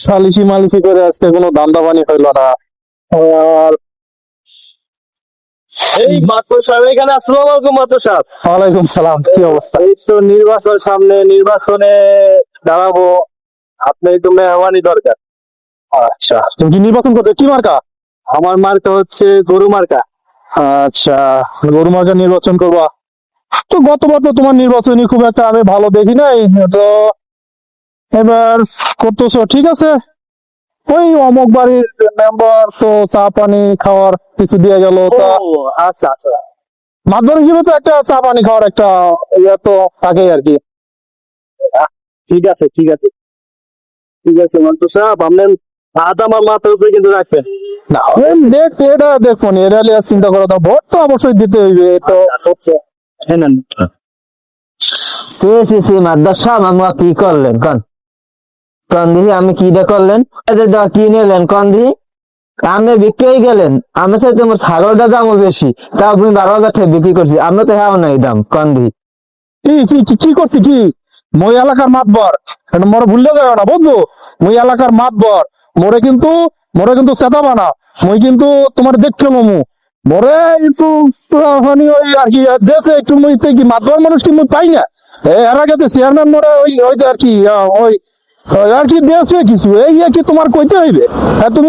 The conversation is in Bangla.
সালিশি মালিশি করে আজকে কোনো ধান্দা পানি হইলো না। আর এই মাত্র সাহেব এখানে, আসসালামু আলাইকুম মাত্র সাহেব। ওয়ালাইকুম সালাম, কি অবস্থা? এই তো নির্বাচন সামনে, নির্বাচনে দাঁড়াবো, আপনার তো মেহমানি দরকার। আচ্ছা, তুমি কি নির্বাচন করতে, কি মার্কা? আমার মার্কা হচ্ছে গরু মার্কা। আচ্ছা, গরু মার্কা নির্বাচন করবা। তো গতবার তো তোমার নির্বাচনী খুব একটা আমি ভালো দেখি নাই, তো এবার করতেছো, ঠিক আছে। ওই অমুক বাড়ির মেম্বার তো চা পানি খাওয়ার কিছু দিয়ে গেল, তা ও আচ্ছা আচ্ছা, মাধ্যম হিসেবে তো একটা চা পানি খাওয়ার একটা ইয়ে তো থাকেই আর কি। ঠিক আছে ঠিক আছে ঠিক আছে মাত্র সাহেব, আপনার হাত আমার মাথার উপরে কিন্তু রাখবেন। না দেখ, এটা দেখুন, এটা নিয়ে আর চিন্তা করো না, ভোট তো অবশ্যই দিতে হইবে তো। আচ্ছা, হ্যাঁ নেন। সে মাদ্রাস সাহেব, আমরা কি করলেন কন কন দিহি, আমি কিটা করলেন, কি নিলেন কন দিহি? আপনি বিক্রি হয়ে গেলেন, আমি সাথে আমার ছাগলটা দামও বেশি, তা আপনি 12,000 টাকা বিক্রি করছি, আমরা তো হ্যাঁ নাই দাম কন দিহি। কি কি কি কি করছি কি? মই এলাকার মাতবর, এটা মোরে ভুললে যাবে না, বুঝছো? মই এলাকার মাতবর, মোরে কিন্তু চেতাবা না। মই কিন্তু তোমার দেখতে মমু মোরে একটু হানি ওই আর কি দেশে একটু মই কি মাতবর মানুষ কি মই পাই না। এর আগে তো চেয়ারম্যান মোরে ওই ওই যে আর কি ওই ওই আর কি দেশে কিছু এই কি তোমার কইতে হইবে। তুমি